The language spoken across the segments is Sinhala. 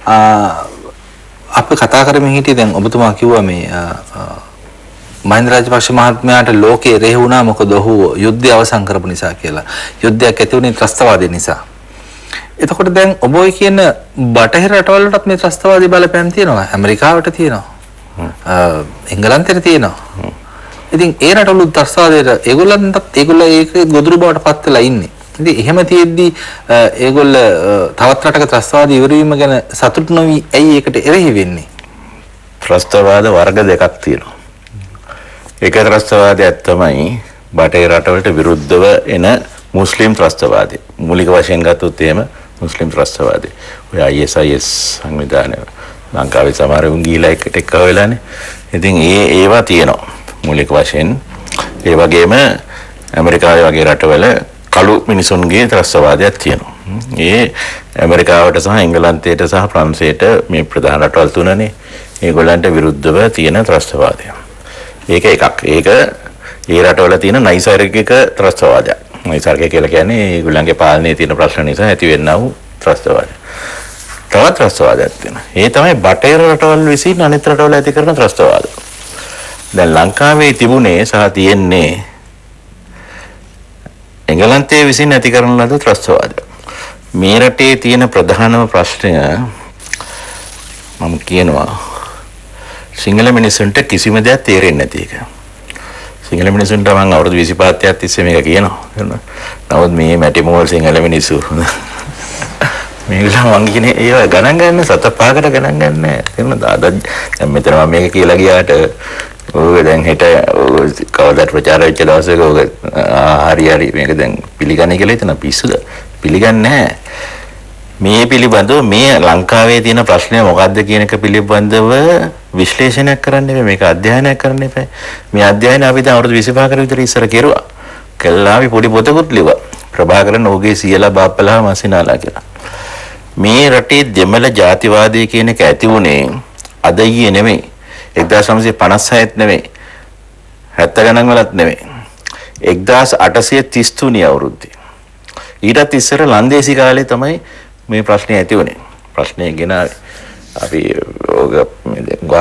අපි කතා කරමින් හිටියේ දැන් ඔබතුමා කිව්වා මේ මහින්ද රාජපක්ෂ මහත්මයාට ලෝකේ රෙහි වුණා මොකද ඔහු යුද්ධය අවසන් කරපු නිසා කියලා. යුද්ධයක් ඇති වුණේ ත්‍රස්තවාදය නිසා. එතකොට දැන් ඔබ ඔය කියන බටහිර රටවල් වලටත් මේ ත්‍රස්තවාදී බලපෑම් තියෙනවා. ඇමරිකාවට තියෙනවා. එංගලන්තෙට තියෙනවා. ඉතින් ඒ රටවල ත්‍රස්තවාදයට ඒගොල්ලෝ ඒක ගොදුරු බවට පත් වෙලා ඉන්නේ. ඉතින් එහෙම තියෙද්දි ඒගොල්ල තවත් රටක ත්‍රස්තවාදී ඉවරවීම ගැන සතුටු නොවි ඇයි ඒකට එරෙහි වෙන්නේ? ත්‍රස්තවාද වර්ග දෙකක් තියෙනවා. එක ත්‍රස්තවාදයක් තමයි බටහිර රටවලට විරුද්ධව එන මුස්ලිම් ත්‍රස්තවාදය. මූලික වශයෙන් ගත්තොත් එහෙම මුස්ලිම් ත්‍රස්තවාදය. ඔය ISIS සංවිධානය ලංකාවේ සමහර උන් ගිහිලා එකට එක්ක වෙලානේ. ඉතින් ඒවා තියෙනවා මූලික වශයෙන්. ඒ වගේම ඇමරිකාවේ වගේ රටවල කළු මිනිසුන්ගේ ත්‍රස්තවාදයක් තියෙනවා. ඒ ඇමරිකාවට සහ එංගලන්තයට සහ ප්‍රංශයට මේ ප්‍රධාන රටවල් තුනනේ ඒගොල්ලන්ට විරුද්ධව තියෙන ත්‍රස්තවාදය. ඒක එකක්. ඒක ඒ රටවල තියෙන නයිසර්ගික ත්‍රස්තවාදයක්. නයිසර්ගික කියලා කියන්නේ ඒගොල්ලන්ගේ පාලනයේ තියෙන ප්‍රශ්න නිසා ඇතිවෙනා වූ ත්‍රස්තවාදය. තවත් ත්‍රස්තවාදයක් තියෙනවා. ඒ තමයි බටහිර රටවල් විසින් අනිත් රටවල ඇති කරන ත්‍රස්තවාද. දැන් ලංකාවේ තිබුණේ සහ තියෙන්නේ එංගලන්තයේ විසින් ඇති කරන ලද ත්‍රස්තවාදය. මේ රටේ තියෙන ප්‍රධානම ප්‍රශ්නය මම කියනවා සිංහල මිනිසුන්ට කිසිම දෙයක් තේරෙන්නේ නැති එක. සිංහල මිනිසුන්ට මම අවුරුදු 25ක් තිස්සේ මේක කියනවා. නමුත් මේ මැටි මෝල් සිංහල මිනිස්සු මේගොල්ලෝ මං කියන්නේ ඒව ගණන් ගන්න සත පහකට ගණන් ගන්න නෑ. තේරුණාද? දැන් මෙතන මම මේක කියලා ගියාට ඔය දැන් හෙට කවදාවත් ප්‍රචාර වෙච්ච දවසක ඔය හරි මේක දැන් පිළිගන්නේ කියලා හිතන පිස්සුද? පිළිගන්නේ නැහැ. මේ පිළිබඳව මේ ලංකාවේ තියෙන ප්‍රශ්නය මොකක්ද කියන එක පිළිබඳව විශ්ලේෂණයක් කරන්න එපා. මේක අධ්‍යයනයක් කරන්න එපා. මේ අධ්‍යයනය අපි දැන් අවුරුදු 25කට විතර ඉස්සර කෙරුවා. කළා අපි පොඩි පොතකුත් ලිව්වා. ප්‍රභාකරන් ඕගේ සියලා බාප්පලා මසිනාලා කියලා. මේ රටේ දෙමළ ජාතිවාදය කියන එක ඇති වුණේ අද ඊයේ නෙමෙයි. 1956ත් නෙමෙයි. 70 ගණන් වලත් නෙමෙයි. 1833 අවුරුද්දේ. ඊටත් ඉස්සර ලන්දේසි කාලේ තමයි මේ ප්‍රශ්නේ ඇති වුණේ. ප්‍රශ්නේ ගෙනාවේ. අපි ඕක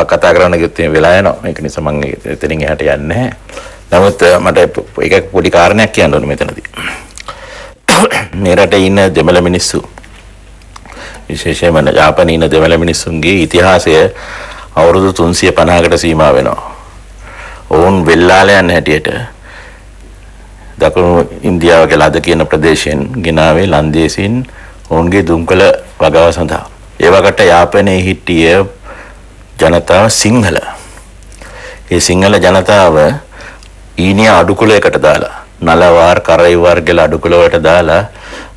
කතා කරන්න ගියොත් වෙලා යනවා. ඒක නිසා මම එතනින් එහාට යන්නේ නැහැ. නමුත් මට එක පොඩි කාරණයක් කියන්න ඕනේ මෙතනදී. මේ රටේ ඉන්න දෙමළ මිනිස්සු විශේෂයෙන්ම ජාපනයේ ඉන්න දෙමළ මිනිස්සුන්ගේ ඉතිහාසය අවුරුදු 350කට සීමා වෙනවා. ඔවුන් වෙල්ලාලයන් හැටියට දකුණු ඉන්දියාව කියලා අද කියන ප්‍රදේශයෙන් ගෙනාවේ ලන්දේසින් ඔවුන්ගේ දුම්කල වගාව සඳහා. ඒ වකට යාපනයේ හිටිය ජනතාව සිංහල. ඒ සිංහල ජනතාව ඊනියා අඩුකුලයකට දාලා නලවාර් කරයිවාර් කියලා අඩුකුලවලට දාලා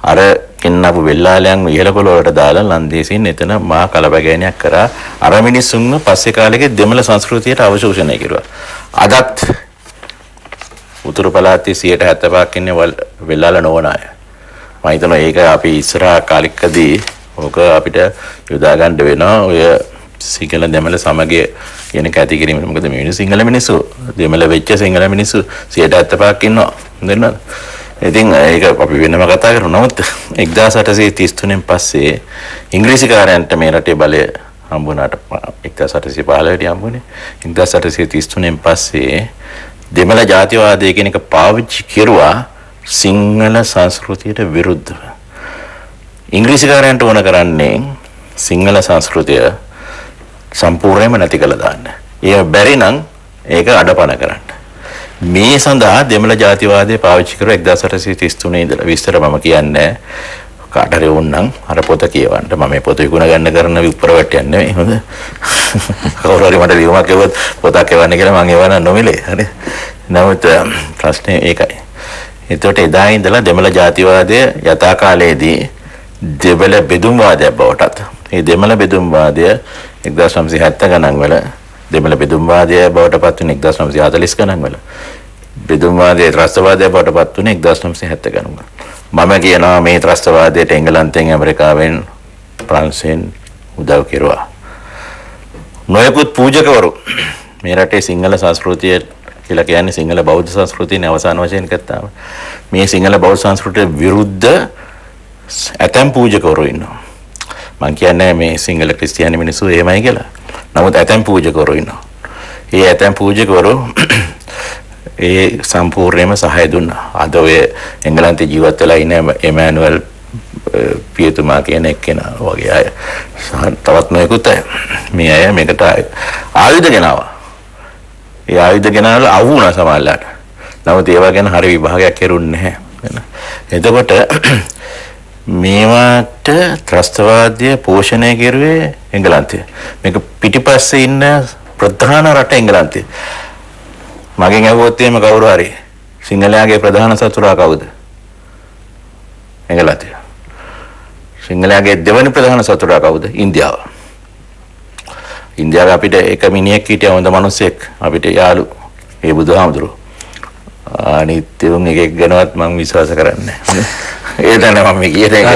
අර කෙන්නපු වෙල්ලාලයන් ඉහළකොළ වලට දාලා ලන්දේසින් එතන මහා කලබගෑනියක් කරා. අර මිනිස්සුන්ව පස්සේ කාලෙක දෙමළ සංස්කෘතියට අවශෝෂණය කෙරුවා. අදත් උතුරු පළාතේ 75ක් ඉන්නේ වෙල්ලාල නොවන අය. මම හිතනවා ඒක අපි ඉස්සරහා කාලෙකදී ඕක අපිට යොදා ගන්න වෙනවා. ඔය සිංහල දෙමළ සමගිය කියන කැටි කිරීම. මොකද මේ සිංහල මිනිස්සු දෙමළ වෙච්ච සිංහල මිනිස්සු 75ක් ඉන්නවා. හොඳද? ඉතින් ඒක අපි වෙනම කතා කරමු. නමුත් 1833න් පස්සේ ඉංග්‍රීසිකාරයන්ට මේ රටේ බලය හම්බුණාට 1815ට හම්බුනේ. 1833න් පස්සේ දෙමළ ජාතිවාදය කියන එක පාවිච්චි කෙරුවා සිංහල සංස්කෘතියට විරුද්ධව. ඉංග්‍රීසිකාරයන්ට ඕන කරන්නේ සිංහල සංස්කෘතිය සම්පූර්ණයෙන්ම නැති කළා දාන්න. ඒ බැරි නම් ඒක අඩපණ කරන්න. මේ සඳහා දෙමළ ජාතිවාදය පාවිච්චි කරුවා 1833 ඉඳලා. විස්තර මම කියන්නේ කාට හරි ඕනනම් අර පොත කියවන්න. මම මේ පොත විකුණ ගන්න කරන විප්‍රවට්ටයක් නෙමෙයි. හොඳ. කවුරු හරි මට ලියුමක් එවුවොත් පොතක් එවන්න කියලා මම එවන්න නොමිලේ. හරි. නමුත් ප්‍රශ්නේ ඒකයි. එතකොට එදා ඉඳලා දෙමළ ජාතිවාදය යථා කාලයේදී දෙමළ බෙදුම්වාදයක් බවටත්. මේ දෙමළ බෙදුම්වාදය 1970 ගණන් වල දෙමළ බෙදුම්වාදය බවට පත් වුණේ 1940 ගණන් වල. බෙදුම්වාදයේ ත්‍රස්තවාදය බවට පත් වුණේ 1970 ගණන් වල. මම කියනවා මේ ත්‍රස්තවාදයට එංගලන්තයෙන් ඇමරිකාවෙන් ප්‍රංශයෙන් උදව් කෙරුවා. නොයෙකුත් පූජකවරු මේ රටේ සිංහල සංස්කෘතිය කියලා කියන්නේ සිංහල බෞද්ධ සංස්කෘතියනේ අවසාන වශයෙන් ගත්තාම මේ සිංහල බෞද්ධ සංස්කෘතියට විරුද්ධ ඇතැම් පූජකවරු ඉන්නවා. මං කියන්නේ මේ සිංහල ක්‍රිස්තියානි මිනිස්සු එහෙමයි කියලා. නමුත් ඇතැම් පූජකවරු ඉන්නවා. ඒ ඇතැම් පූජකවරු ඒ සම්පූර්ණයෙන්ම සහාය දුන්නා. අද ඔය එංගලන්තේ ජීවත් වෙලා ඉන්න එමැනුවල් පියතුමා කියන එක්කෙනා වගේ අය තවත් නොයෙකුත් අය මේ අය මේකට ආයුධ ගෙනාවා. ඒ ආයුධ ගෙනාවලා අවු වුණා සමහරලාට. නමුත් ඒවා ගැන හරි විභාගයක් කෙරුන්නේ නැහැ. එතකොට මේවට ත්‍රස්තවාදය පෝෂණය කෙරුවේ එංගලන්තය. මේක පිටිපස්සේ ඉන්න ප්‍රධාන රට එංගලන්තය. මගෙන් අහුවොත් එහෙම කවුරු හරි සිංහලයාගේ ප්‍රධාන සතුරා කවුද? එංගලන්තය. සිංහලයාගේ දෙවන ප්‍රධාන සතුරා කවුද? ඉන්දියාව. ඉන්දියාවේ අපිට එක මිනිහෙක් හිටියා හොඳ මිනිහෙක් අපිට යාළු. ඒ බුදුහාමුදුරුවෝ. අනිත් උන් එකෙක් ගැනවත් මම විශ්වාස කරන්නේ නැහැ. ඒ දැන මම කියන එක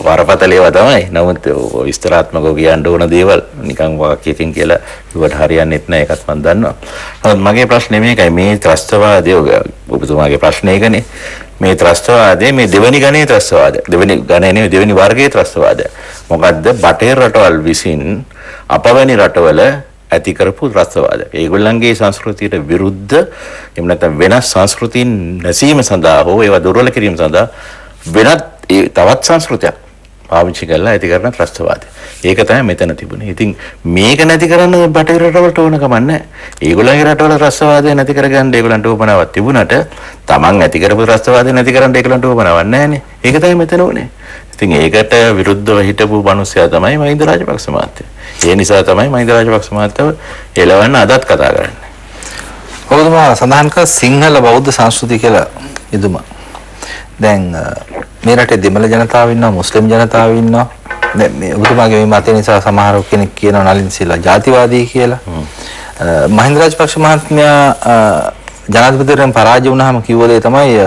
වරපතලේවා තමයි. නමුත් විස්තරාත්මකව කියන්න ඕන දේවල් නිකන් වාක්‍යකින් කියලා ඉවට හරියන්නේත් නැහැ. ඒකත් මම දන්නවා. නමුත් මගේ ප්‍රශ්නේ මේකයි. මේ ත්‍රස්තවාදය ඔබතුමාගේ ප්‍රශ්නේ ඒකනේ. මේ ත්‍රස්තවාදය මේ දෙවනි ගණයේ ත්‍රස්තවාදය. දෙවනි ගණය නෙවෙයි දෙවනි වර්ගයේ ත්‍රස්තවාදය. මොකද්ද? බටහිර රටවල් විසින් අපවැනි රටවල ඇති කරපු ත්‍රස්තවාද. ඒගොල්ලන්ගේ සංස්කෘතියට විරුද්ධ එහෙම නැත්නම් වෙනස් සංස්කෘතීන් නැසීම සඳහා හෝ ඒවා දුර්වල කිරීම සඳහා වෙනත් තවත් සංස්කෘතියක් පාවිච්චි කරලා ඇති කරන ත්‍රස්තවාදය. ඒක තමයි මෙතන තිබුණේ. ඉතින් මේක නැති කරන්න බටහිර රටවලට ඕන කමක් නැහැ. ඒගොල්ලන්ගේ රටවල ත්‍රස්තවාදය නැති කරගන්න ඒගොල්ලන්ට උපනාවක් තිබුණාට තමන් ඇති කරපු ත්‍රස්තවාදය නැති කරන්න ඒගොල්ලන්ට උපනාවක් නැහැනේ. ඒක තමයි මෙතන උනේ. ඉතින් ඒකට විරුද්ධව හිටපු මිනිස්සයා තමයි මහින්ද රාජපක්ෂ මහත්තයා. ඒ නිසා තමයි මහින්ද රාජපක්ෂ මහත්තයා එළවන්න අදත් කතා කරන්නේ. ඔබතුමා සඳහන් කළ සිංහල බෞද්ධ සංස්කෘතිය කියලා ඉදුම. දැන් මේ රටේ දෙමළ ජනතාව ඉන්නවා, මුස්ලිම් ජනතාව ඉන්නවා. දැන් මේ ඔබතුමාගේ මේ මතය නිසා සමහර කෙනෙක් කියනවා නලින් සිල්ලා ජාතිවාදී කියලා. මහින්ද රාජපක්ෂ මහත්මයා ජනාධිපතිවරයන් පරාජය වුණාම කිව්ව දේ තමයි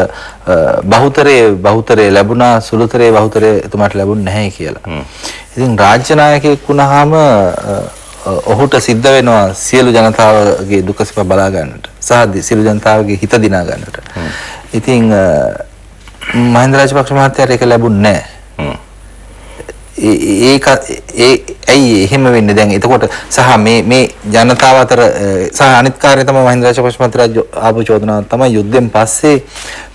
බහුතරේ ලැබුණා සුළුතරේ බහුතරේ එතුමාට ලැබුණ නැහැ කියලා. ඉතින් රාජ්‍ය නායකයෙක් වුණාම ඔහුට සිද්ධ වෙනවා සියලු ජනතාවගේ දුක සැප බලා ගන්නට සහ සියලු ජනතාවගේ හිත දිනා ගන්නට. ඉතින් මහින්ද රාජපක්ෂ මහත්තයාට ඒක ලැබුණේ නැහැ. ඇයි එහෙම වෙන්නේ දැන්? එතකොට සහ මේ ජනතාව අතර සහ අනිත් කාර්යය තමයි මහින්ද රාජපක්ෂ මහත්තයා ආපු චෝදනාව තමයි යුද්ධෙන් පස්සේ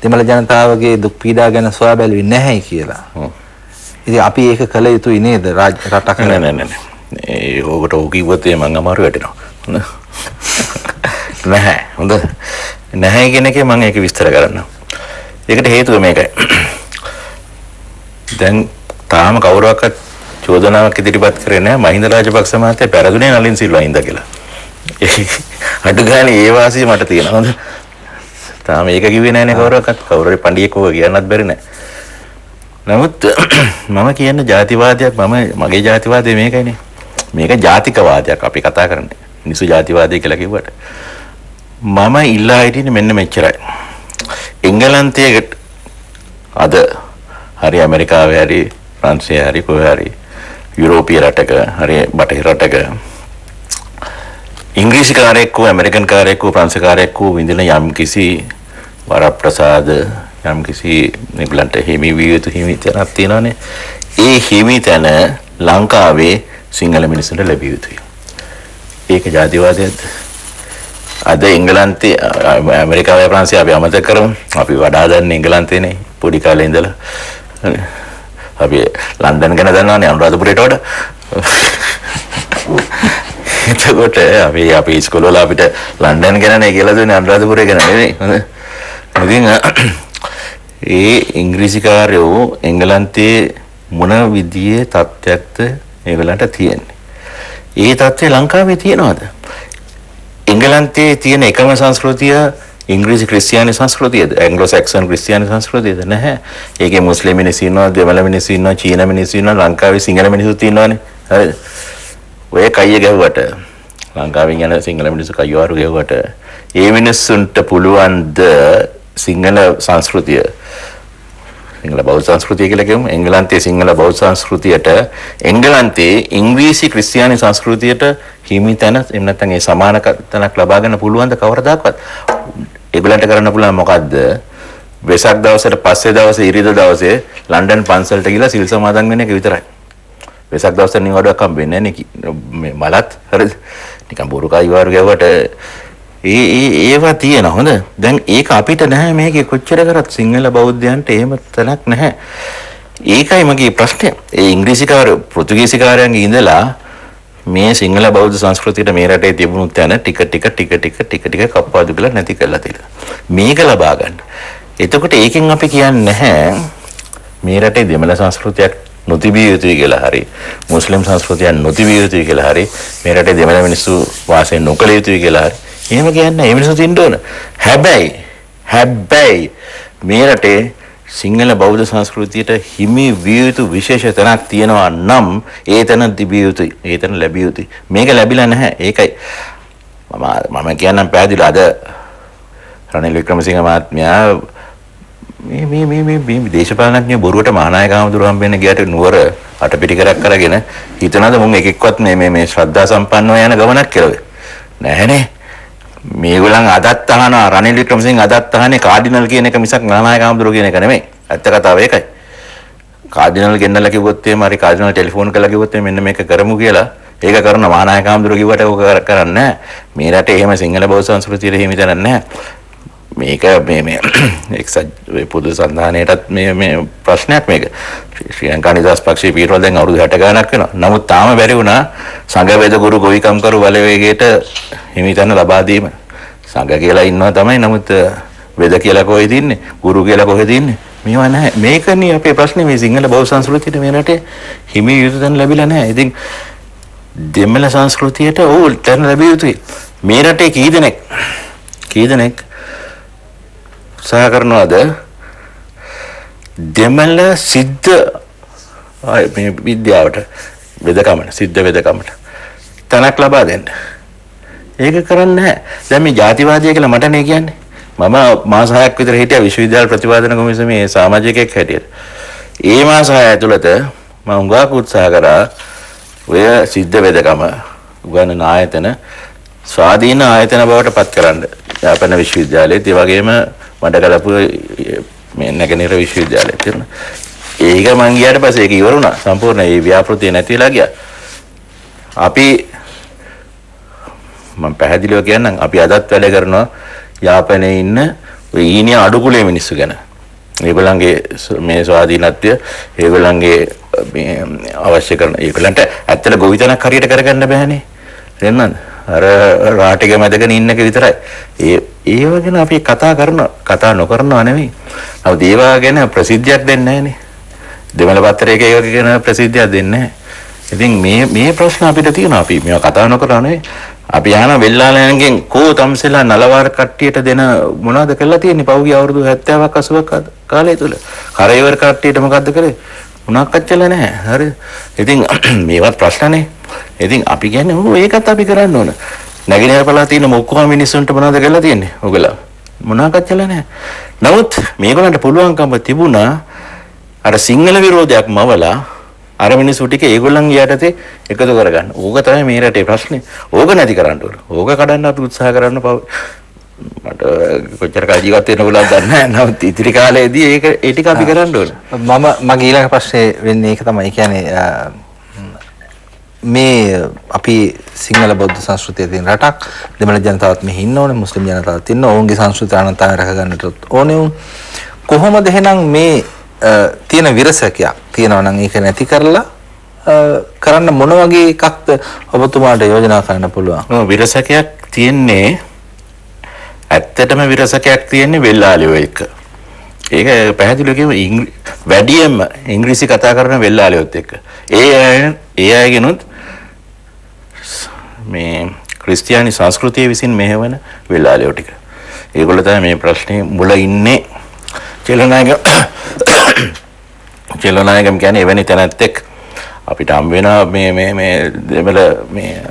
දෙමළ ජනතාවගේ දුක් පීඩා ගැන සොයා බැලුවේ නැහැ කියලා. ඉතින් අපි ඒක කළ යුතුයි නේද රටක? නෑ. ඒ ඕකට ඕක කිව්වොත් මම අමාරු වැටෙනවා. නැහැ. හොඳ නැහැ කියන එකේ මම ඒක විස්තර කරන්නම්. ඒකට හේතුව මේකයි. දැන් තාම කවුරක්වත් චෝදනාවක් ඉදිරිපත් කරේ නැහැ මහින්ද රාජපක්ෂ මහත්තයා පෙරදුනේ නලින් සිල්වා හින්දා කියලා. අඩු ගානේ ඒ වාසිය මට තියෙනවා. හොඳ. තාම ඒක කිව්වේ නැහැනේ කවුරක්වත්. කවුරුරි පඬියෙක් ඕක කියන්නත් බැරි නෑ. නමුත් මම කියන්නේ ජාතිවාදයක් මගේ ජාතිවාදය මේකයිනේ. මේක ජාතිකවාදයක් අපි කතා කරන්නේ. මිනිසු ජාතිවාදය කියලා කිව්වට මම ඉල්ලා හිටින්නේ මෙන්න මෙච්චරයි. එංගලන්තයේ අද හරි ඇමරිකාවේ හරි ප්‍රංශයේ හරි කොහේ හරි යුරෝපීය රටක හරි බටහිර රටක ඉංග්‍රීසි කාරයෙක් හෝ ඇමරිකන් කාරයෙක් හෝ ප්‍රංශ කාරයෙක් හෝ විඳින යම් කිසි වරප්‍රසාද යම් කිසි නිබලන්ට හිමි විය යුතු හිමිතනක් තියෙනවානේ. ඒ හිමිතන ලංකාවේ සිංහල මිනිස්සුන්ට ලැබිය යුතුයි. ඒක ජාතිවාදයක්ද? අද එංගලන්තේ ඇමරිකාවේ ප්‍රංශය අපි අමතක කරමු. අපි වඩා දන්නේ එංගලන්තේනේ පොඩි කාලේ ඉඳලා. අපි ලන්ඩන් ගැන දන්නවනේ අනුරාධපුරයට වඩා. එතකොට අපි ඉස්කෝල වල අපිට ලන්ඩන් ගැනනේ කියලා දුන්නේ අනුරාධපුරය ගැන නෙවෙයි. ඉතින් ඒ ඉංග්‍රීසිකාරයෝ එංගලන්තයේ මොන විදියේ තත්ත්වයක්ද ඒගොල්ලන්ට තියෙන්නේ? ඒ තත්ත්වය ලංකාවේ තියෙනවද? එංගලන්තයේ තියෙන එකම සංස්කෘතිය ඉංග්‍රීසි ක්‍රිස්තියානි සංස්කෘතියද? ඇන්ග්ලෝ සැක්සන් ක්‍රිස්තියානි සංස්කෘතියද? නැහැ. ඒකේ මුස්ලිම් මිනිස්සු ඉන්නවා, දෙමළ මිනිස්සු ඉන්නවා, චීන මිනිස්සු ඉන්නවා, ලංකාවේ සිංහල මිනිස්සුත් ඉන්නවානේ. හරිද? ඔය කයිය ගැහුවට ලංකාවෙන් යන සිංහල මිනිස්සු කයිවාරු ගැහුවට ඒ මිනිස්සුන්ට පුළුවන්ද සිංහල සංස්කෘතිය සිංහල බෞද්ධ සංස්කෘතිය කියලා කියමු. එංගලන්තයේ සිංහල බෞද්ධ සංස්කෘතියට එංගලන්තයේ ඉංග්‍රීසි ක්‍රිස්තියානි සංස්කෘතියට හිමි තැන එහෙම නැත්නම් ඒ සමාන තැනක් ලබා ගන්න පුළුවන්ද කවරදාකවත්? ඒගොල්ලන්ට කරන්න පුළුවන් මොකද්ද? වෙසක් දවසට පස්සේ දවසේ ඉරිදා දවසේ ලන්ඩන් පන්සලට ගිහලා සිල් සමාදන් වෙන එක විතරයි. වෙසක් දවසේ නිවාඩුවක් හම්බෙන්නේ නැහැ මේ මලත් හරිද නිකන් බොරු කයිවාරු ගැව්වට ඒවා තියෙන හොඳ දැන් ඒක අපිට නැහැ මේකේ කොච්චර කරත් සිංහල බෞද්ධයන්ට එහෙම තැනක් නැහැ ඒකයි මගේ ප්‍රශ්නය ඒ ඉංග්‍රීසිකාර පෘතුගීසිකාරයන්ගේ ඉඳලා මේ සිංහල බෞද්ධ සංස්කෘතියට මේ රටේ තිබුණු තැන ටික කප්පාදු කරලා නැති කරලා තියෙනවා. මේක ලබා ගන්න. එතකොට ඒකෙන් අපි කියන්නේ නැහැ මේ රටේ දෙමළ සංස්කෘතියක් නොතිබිය යුතුයි කියලා හරි මුස්ලිම් සංස්කෘතියක් නොතිබිය යුතුයි කියලා හරි මේ රටේ දෙමළ මිනිස්සු වාසය නොකළ යුතුයි කියලා හරි එහෙම කියන්නේ ඒ මිනිස්සු තින්න ඕන. හැබැයි මේ රටේ සිංහල බෞද්ධ සංස්කෘතියට හිමි විය යුතු විශේෂ තැනක් තියෙනවා නම් ඒ තැන තිබිය යුතුයි. ඒ තැන ලැබිය යුතුයි. මේක ලැබිලා නැහැ. ඒකයි මම කියන්නම් පැහැදිලිව අද රනිල් වික්‍රමසිංහ මහත්මයා මේ දේශපාලනඥයෝ බොරුවට මහානායක හමුදුරුවෝ හම්බෙන්න ගියට නුවර අටපිටිකරක් කරගෙන හිතනද මුන් එකෙක්වත් මේ ශ්‍රද්ධා සම්පන්නව යන ගමනක් කියලා. නැහැනේ. මේගොල්ලන් අදත් අහනවා රනිල් වික්‍රමසිංහ අදත් අහන්නේ කාඩිනල් කියන එක මිසක් මහානායක හමුදුරුවෝ කියන එක නෙමෙයි. ඇත්ත කතාව ඒකයි. කාඩිනල් ගෙන්නලා කිව්වොත් එහෙම හරි කාඩිනල් ටෙලිෆෝන් කරලා කිව්වොත් මෙන්න මේක කරමු කියලා ඒක කරන මහානායක හමුදුරුවෝ කිව්වට ඕක කරන්නේ නැහැ. මේ රටේ එහෙම සිංහල බෞද්ධ සංස්කෘතියට හිමි තැනක් නැහැ. මේක මේ එක්සත් පොදු සන්ධානයටත් මේ ප්‍රශ්නයක් මේක. ශ්‍රී ලංකා නිදහස් පක්ෂයේ පිටවල දැන් අවුරුදු 60 ගණනක් වෙනවා. නමුත් තාම බැරි වුණා සංඝ වේද ගුරු ගොවිකම් කරු බලවේගයට හිමිතන ලබා දීම. සංඝ කියලා ඉන්නවා තමයි. නමුත් වේද කියලා කොහෙද ඉන්නේ? ගුරු කියලා කොහෙද ඉන්නේ? මේවා නැහැ. මේකනේ අපේ ප්‍රශ්නේ මේ සිංහල බෞද්ධ සංස්කෘතියට මේ රටේ හිමි යුතුයන් ලැබිලා නැහැ. ඉතින් දෙමළ සංස්කෘතියට ඕල් තැන ලැබිය යුතුයි. මේ රටේ කී දෙනෙක් උත්සාහ කරනවාද දෙමළ සිද්ධ මේ විද්‍යාවට වෙදකමට සිද්ධ වෙදකමට තැනක් ලබා දෙන්න. ඒක කරන්නේ නැහැ. දැන් මේ ජාතිවාදය කියලා මටනේ කියන්නේ. මම මාස 6ක් විතර හිටියා විශ්වවිද්‍යාල ප්‍රතිපාදන කොමිසමේ සමාජිකයෙක් හැටියට. ඒ මාස 6 ඇතුළත මම උගාක උත්සාහ කරා ඔය සිද්ධ වෙදකම උගන්වන ආයතන ස්වාධීන ආයතන බවට පත් කරන්න. යාපන විශ්වවිද්‍යාලයේත් ඒ වගේම මඩකලපු මේ නැගෙනහිර විශ්වවිද්‍යාලයේ තියෙන. ඒක මං ගියාට පස්සේ ඒක ඉවර වුණා. සම්පූර්ණ ඒ ව්‍යාපෘතිය නැති වෙලා ගියා. අපි මම පැහැදිලිව කියන්නම් අපි අදත් වැඩ කරනවා යාපනයේ ඉන්න ඔය ඊනිය අඩුකුලේ මිනිස්සු ගැන. ඒගොල්ලන්ගේ මේ ස්වාධීනත්වය ඒගොල්ලන්ගේ මේ අවශ්‍ය කරන ඒගොල්ලන්ට ඇත්තට ගොවිතැනක් හරියට කරගන්න බෑනේ. තේරුණාද? අර රාටික මැදගෙන ඉන්න එක විතරයි. ඒව ගැන අපි කතා නොකරනවා නෙවෙයි. නමුත් ඒවා ගැන ප්‍රසිද්ධියක් දෙන්නේ නැහනේ. දෙමළ පත්‍රයක ඒක ගැන ප්‍රසිද්ධියක් දෙන්නේ නැහැ. ඉතින් මේ ප්‍රශ්න අපිට තියෙනවා. අපි මේවා කතා නොකරනවා නෙවෙයි. අපි යන වෙල්ලාලයන්ගෙන් කෝ තම්සෙලා නලවාර කට්ටියට දෙන මොනවද කරලා තියෙන්නේ පහුගිය අවුරුදු 70ක් 80ක් කාලය තුල. කරේවර කට්ටියට මොකද්ද කරේ? මොනක් අච්චල නැහැ. හරිද? ඉතින් මේවත් ප්‍රශ්නනේ. ඉතින් අපි කියන්නේ ඒකත් අපි කරන්න ඕන. නැගිනහිර පළාතේ ඉන්න ඔක්කොම මිනිස්සුන්ට මොනවද කරලා තියෙන්නේ? ඔයගොල්ලෝ මොනක් අච්චල නැහැ. නමුත් මේගොල්ලන්ට පුළුවන්කම තිබුණා අර සිංහල විරෝධයක් මවලා අර මිනිස්සු ටික ඒගොල්ලන් යටතේ එකතු කරගන්න. ඕක තමයි මේ රටේ ප්‍රශ්නේ. ඕක නැති කරන්න ඕන. ඕක කඩන්න අපි උත්සාහ කරන්න මට කොච්චර කාල ජීවත් වෙන්න පුළුවන්ද දන්නේ නැහැ. නමුත් ඉතිරි කාලේදී ඒ ටික අපි කරන්න ඕන. මගේ ඊළඟ ප්‍රශ්නේ වෙන්නේ ඒක තමයි. ඒ කියන්නේ මේ අපි සිංහල බෞද්ධ සංස්කෘතිය තියෙන රටක් දෙමළ ජනතාවත් මෙහි ඉන්න ඕනේ මුස්ලිම් ජනතාවත් ඉන්න ඕන්ගේ සංස්කෘතිය අනන්තතාවය රැක ගන්නට ඕනේ උන් කොහොමද එහෙනම් මේ තියෙන විරසකයක් තියෙනවා නම් ඒක නැති කරලා කරන්න මොන වගේ එකක්ද ඔබතුමාට යෝජනා කරන්න පුළුවන්? විරසකයක් තියෙන්නේ ඇත්තටම විරසකයක් තියෙන්නේ වෙල්ලාලියෝ එක. ඒක පැහැදිලිව කියමු වැඩියෙන්ම ඉංග්‍රීසි කතා කරන වෙල්ලාලියොත් එක්ක. ඒ අයගෙනුත් මේ ක්‍රිස්තියානි සංස්කෘතිය විසින් මෙහෙවන වෙල්ලාලියෝ ටික. ඒගොල්ලෝ තමයි මේ ප්‍රශ්නේ මුල ඉන්නේ. චෙලනායකම් කියන්නේ එවැනි තැනැත්තෙක් අපිට හම් වෙනවා මේ දෙමළ මේ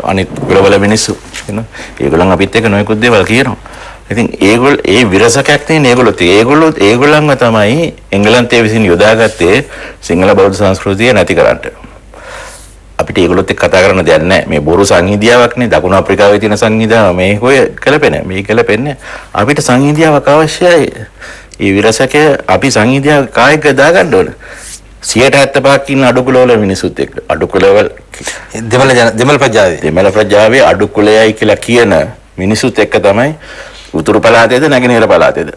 අනිත් ගලවල මිනිස්සු කියනවා. ඒගොල්ලන් අපිත් එක්ක නොයෙකුත් දේවල් කියනවා. ඉතින් ඒ විරසකයක් තියෙන ඒගොල්ලන්ව තමයි එංගලන්තයේ විසින් යොදාගත්තේ සිංහල බෞද්ධ සංස්කෘතිය නැති කරන්න. අපිට ඒගොල්ලොත් එක්ක කතා කරන්න දෙයක් නැහැ. මේ බොරු සංහිඳියාවක්නේ දකුණු අප්‍රිකාවේ තියෙන සංහිඳියාව මේ කොය කැලපෙන්නේ. අපිට සංහිඳියාවක් අවශ්‍යයි. ඒ විරසකය අපි සංහිඳියාව කායක දාගන්න ඕන. 175ක් ඉන්න අඩුකුලවල මිනිසුත් එක්ක අඩුකුලවල දෙමළ ප්‍රජාවේ අඩුකුලයයි කියලා කියන මිනිසුත් එක්ක තමයි උතුරු පළාතේද නැගෙනහිර පළාතේද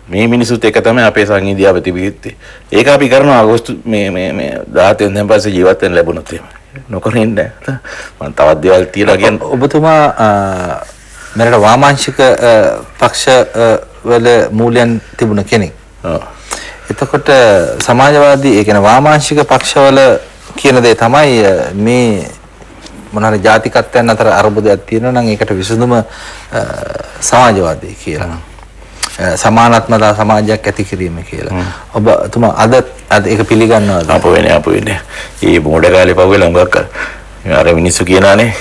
මේ මිනිසුත් එක්ක තමයි අපේ සංහිඳියාව තිබෙන්නේ. ඒක අපි කරනවා අගෝස්තු මේ 17 වෙනිදා පස්සේ ජීවත් වෙන්න ලැබුණොත් එහෙම. නොකරින් නෑ. මම තවත් දේවල් තියලා කියන්නේ. ඔබතුමා මෙරට වාමාංශික පක්ෂ වල මූලයන් තිබුණ කෙනෙක්. එතකොට සමාජවාදී ඒ කියන්නේ වාමාංශික පක්ෂවල කියන දේ තමයි මේ මොනවාරි ජාතිකත්වයන් අතර අරුබුදයක් තියෙනවා නම් ඒකට විසඳුම සමාජවාදී කියලා. සමානාත්මතා සමාජයක් ඇති කිරීම කියලා. ඔබතුමා අද ඒක පිළිගන්නවද? අප වෙන්නේ. මේ මොඩ කාලේ පහුවෙලා හුඟක් අර මිනිස්සු කියනානේ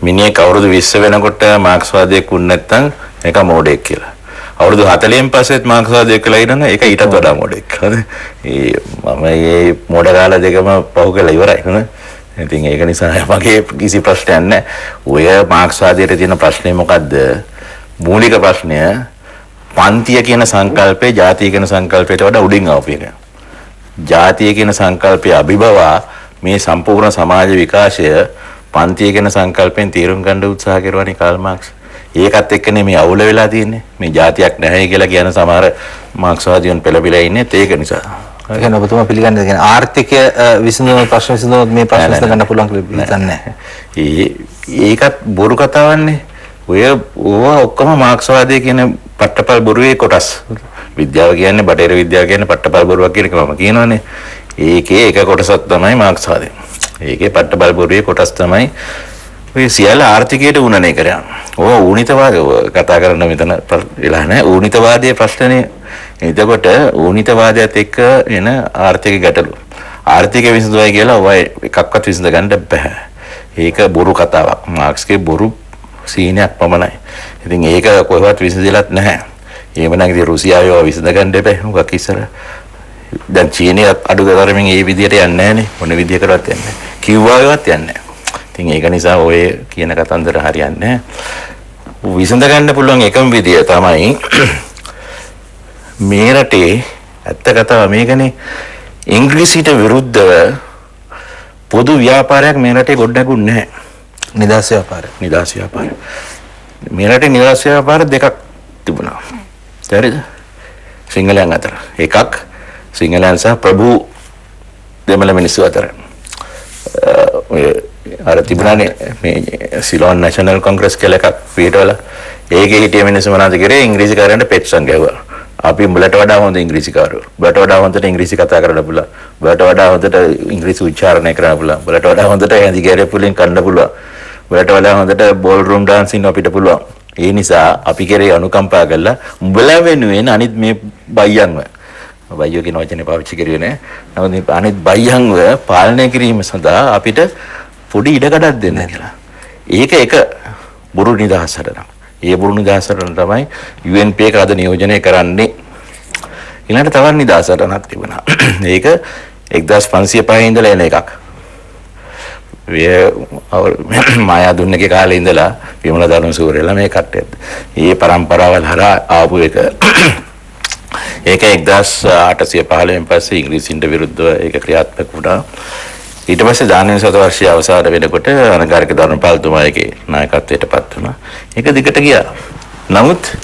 මිනිහෙක් අවුරුදු 20 වෙනකොට මාක්ස්වාදයක් වුණ නැත්නම් ඒක මොඩෙක් කියලා. අවුරුදු 40න් පස්සෙත් මාක්ස්වාදයක් කියලා ඉන්න ඒක ඊටත් වඩා මොඩෙක්. හරි. මම මේ මොඩ කාල දෙකම පහු කරලා ඉවරයි නේද? ඉතින් ඒක නිසා මගේ කිසි ප්‍රශ්නයක් නැහැ. ඔය මාක්ස්වාදයට තියෙන ප්‍රශ්නේ මොකද්ද? මූලික ප්‍රශ්නය පන්තිය කියන සංකල්පේ ජාතිය කියන සංකල්පයට වඩා උඩින් ආපු එක. ජාතිය කියන සංකල්පය අභිබවා මේ සම්පූර්ණ සමාජ විකාශය පන්තිය කියන සංකල්පෙන් තීරුම් ගන්න උත්සාහ කරවනේ කාල් මාක්ස්. ඒකත් එක්කනේ මේ අවුල වෙලා තියෙන්නේ. මේ ජාතියක් නැහැ කියලා කියන සමහර මාක්ස්වාදීන් පෙළපිලා ඉන්නේ ඒක නිසා. ඒ කියන්නේ ඔබතුමා පිළිගන්නේ කියන්නේ ආර්ථිකය විසඳන ප්‍රශ්න විසඳනොත් මේ ප්‍රශ්න විසඳ ගන්න පුළුවන් කියලා හිතන්නේ නැහැ. ඒකත් බොරු කතාවන්නේ. ඔය ඔක්කොම මාක්ස්වාදයේ කියන පට්ටපල් බොරුවේ කොටස්. විද්‍යාව කියන්නේ බටහිර විද්‍යාව කියන්නේ පට්ටපල් බොරුවක් කියන එක මම කියනවානේ. ඒකේ එක කොටසක් තමයි මාක්ස්වාදය. ඒකේ පට්ටපල් බොරුවේ කොටස් තමයි ඔය සියල්ල ආර්ථිකයට උනනේ කරන්නේ. ඌනිතවාද කතා කරන්න මෙතන වෙලා නැහැ. ඌනිතවාදයේ ප්‍රශ්නේ. එතකොට ඌනිතවාදයට එක්ක එන ආර්ථික ගැටලු. ආර්ථික විසඳුවයි කියලා ඔය එකක්වත් විසඳ ගන්න බෑ. ඒක බොරු කතාවක්. මාක්ස්ගේ බොරු සීනයක් පමණයි. ඉතින් ඒක කොහෙවත් විසඳෙලත් නැහැ. එහෙම නම් ඉතින් රුසියාව විසඳ ගන්න දෙපේ. මොකක් ඉස්සර. දැන් චීනය අඩු තරමින් මේ විදියට යන්නේ නැහනේ. මොන විදියකටවත් යන්නේ නැහැ. කිව්වාවත් යන්නේ නැහැ. ඉතින් ඒක නිසා ඔය කියන කතන්දර හරියන්නේ නැහැ. විසඳ ගන්න පුළුවන් එකම විදිය තමයි මේ රටේ ඇත්ත කතාව මේකනේ ඉංග්‍රීසියට විරුද්ධව පොදු ව්‍යාපාරයක් මේ රටේ ගොඩනගුන්නේ නැහැ. නිදහස් ව්‍යාපාරය. මේ රටේ නිදහස් ව්‍යාපාර දෙකක් තිබුණා. හරිද? සිංහලයන් අතර. එකක් සිංහලයන් සහ ප්‍රභූ දෙමළ මිනිස්සු අතර. අර තිබුණානේ මේ සිලෝන් නැෂනල් කොංග්‍රස් කියලා එකක් පිටවල. ඒකේ හිටිය මිනිස්සු මොනවද කරේ? ඉංග්‍රීසි කාරයන්ට පෙට්සන් ගැහුවා. අපි උඹලට වඩා හොඳ ඉංග්‍රීසි කාරයෝ. උඹලට වඩා හොඳට ඉංග්‍රීසි කතා කරන්න පුළුවන්. උඹලට වඩා හොඳට ඉංග්‍රීසි උච්චාරණය කරන්න පුළුවන්. උඹලට වඩා හොඳට ඇඳි ගැරේ පුලින් කන්න පුළුවන්. උඹලට වඩා හොඳට බෝල් රූම් ඩාන්සින් අපිට පුළුවන්. ඒ නිසා අපි කරේ අනුකම්පා කළා උඹලා වෙනුවෙන් අනිත් මේ බයියන්ව බයියෝ කියන වචනේ පාවිච්චි කරුවේ නෑ. නමුත් අනිත් බයියන්ව පාලනය කිරීම සඳහා අපිට පොඩි ඉඩකඩක් දෙන්න කියලා. ඒක එක බුරු නිදහසට නම්. ඒ බුරු නිදහසට තමයි UNP එක අද නියෝජනය කරන්නේ. ඊළඟට තවත් නිදහසටක් තිබුණා. ඒක 1505 ඉඳලා එන එකක්. මායා දුන්නගේ කාලේ ඉඳලා විමල ධර්මසූරියලා මේ කට්ටියත්. මේ પરම්පරාවල් හරහා ආපු එක. ඒක 1815 පස්සේ ඉංග්‍රීසින්ට විරුද්ධව ඒක ක්‍රියාත්මක වුණා. ඊට පස්සේ දානව සතවර්ෂයේ අවසාන වෙනකොට අනගාരിക ධර්මපාලතුමාගේ නායකත්වයට පත් වුණා. ඒක දිගට ගියා. නමුත්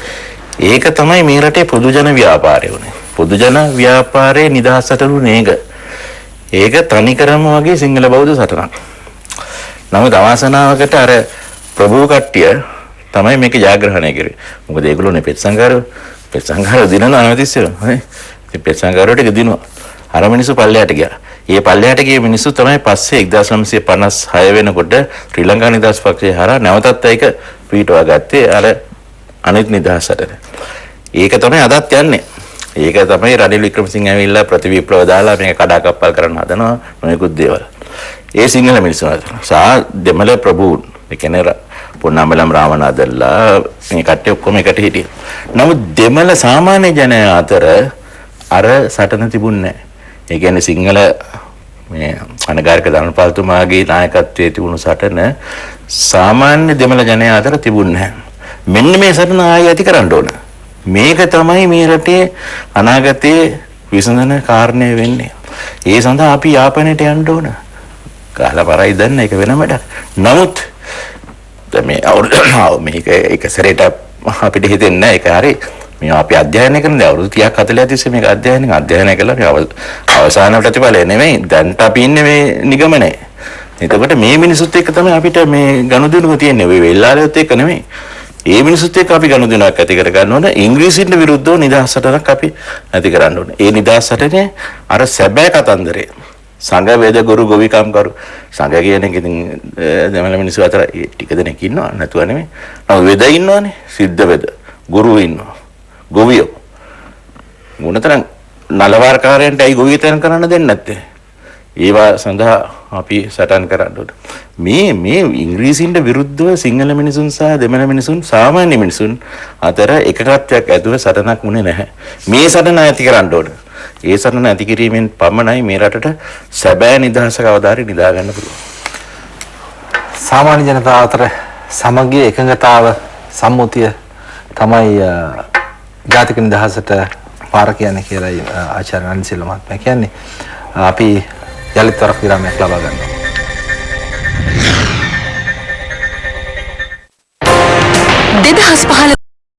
ඒක තමයි මේ රටේ පොදු ජන ව්‍යාපාරය වුණේ. පොදු ජන ව්‍යාපාරයේ නිදහසට උනේ ඒක. ඒක තනිකරම වගේ සිංහල බෞද්ධ සටනක්. නමුත් අවාසනාවකට අර ප්‍රභූ කට්ටිය තමයි මේක ජයග්‍රහණය කරේ. මොකද ඒගොල්ලෝනේ පෙත්සංගාරය දිනනවා නැතිස්සෙම. හරි. ඉතින් පෙත්සංගාරයට දිනුවා. අර මිනිස්සු පල්ලයට ගියා. ඒ පල්ලයට ගිය මිනිස්සු තමයි පස්සේ 1956 වෙනකොට ශ්‍රී ලංකා නිදහස් පක්ෂය හරහා නැවතත් ඒක පිටවා ගත්තේ අර අනිත් නිදහසට. ඒක තමයි අදත් යන්නේ. ඒක තමයි රනිල් වික්‍රමසිංහ ඇවිල්ලා ප්‍රතිවිප්ලව දාලා මේක කඩාකප්පල් කරන්න හදනවා මොනිකුත් දේවල්. ඒ සිංහල මිනිස්සු අතර සා දෙමළ ප්‍රභූන් ඒ කියන්නේ පොන්නම්බලම් රාමනාදල්ලා මේ කට්ටිය ඔක්කොම එකට හිටියා. නමුත් දෙමළ සාමාන්‍ය ජනයා අතර අර සටන තිබුණේ නැහැ. ඒ කියන්නේ සිංහල මේ අනගාരിക ධර්මපාලතුමාගේ නායකත්වයේ තිබුණු සටන සාමාන්‍ය දෙමළ ජනයා අතර තිබුණේ නැහැ. මෙන්න මේ සටන ආයෙ ඇති කරන්න ඕන. මේක තමයි මේ රටේ අනාගතයේ විසඳන කාරණය වෙන්නේ. ඒ සඳහා අපි යාපනයට යන්න ඕන. කාලා පරයි දන්න එක වෙනම වැඩක්. නමුත් මේ මේක එක සැරේට අපිට හිතෙන්නේ නැහැ ඒක හරි. මේ අපි අධ්‍යයනය කරන දේ අවුරුදු 30ක් 40ක් තිස්සේ මේක අධ්‍යයනය කළා මේ අවසාන ප්‍රතිඵලය නෙමෙයි. දැන්ට අපි ඉන්නේ මේ නිගමනයේ. එතකොට මේ මිනිසුත් එක්ක තමයි අපිට මේ ගනුදෙනුව තියෙන්නේ. ඔය වෙල්ලාලෙත් එක්ක නෙමෙයි. ඒ මිනිසුත් එක්ක අපි ගනුදෙනුවක් ඇති කර ගන්න ඕන. ඉංග්‍රීසියට විරුද්ධව නිදහස් සටනක් අපි ඇති කරන්න ඕන. ඒ නිදහස් සටනේ අර සැබෑ කතන්දරේ සංඝ වේද ගුරු ගොවිකම් කරු සංඝ කියන එක ඉතින් දෙමළ මිනිස්සු අතර ටික දෙනෙක් ඉන්නවා නැතුව නෙමෙයි. නමුත් වේද ඉන්නවනේ. සිද්ධ වේද ගුරු ඉන්නවා. ගොවියෝ. මොනතරම් නලවාරකාරයන්ට ඇයි ගොවිතැන් කරන්න දෙන්නේ නැත්තේ? ඒවා සඳහා අපි සටන් කරන්න ඕන. මේ ඉංග්‍රීසින්ට විරුද්ධව සිංහල මිනිසුන් සහ දෙමළ මිනිසුන් සාමාන්‍ය මිනිසුන් අතර එකකත්වයක් ඇතුව සටනක් වුණේ නැහැ. මේ සටන ඇති කරන්න ඕන. ඒ සටන ඇති කිරීමෙන් පමණයි මේ රටට සැබෑ නිදහස කවදාරි නිදා ගන්න පුළුවන්. සාමාන්‍ය ජනතාව අතර සමගිය එකඟතාව සම්මුතිය තමයි ජාතික නිදහසට පාර කියන්නේ කියලායි ආචාර්ය අනිසිල්ල මහත්මයා කියන්නේ. අපි යලිත් වරක් විරාමයක් ලබා ගන්නවා. 2015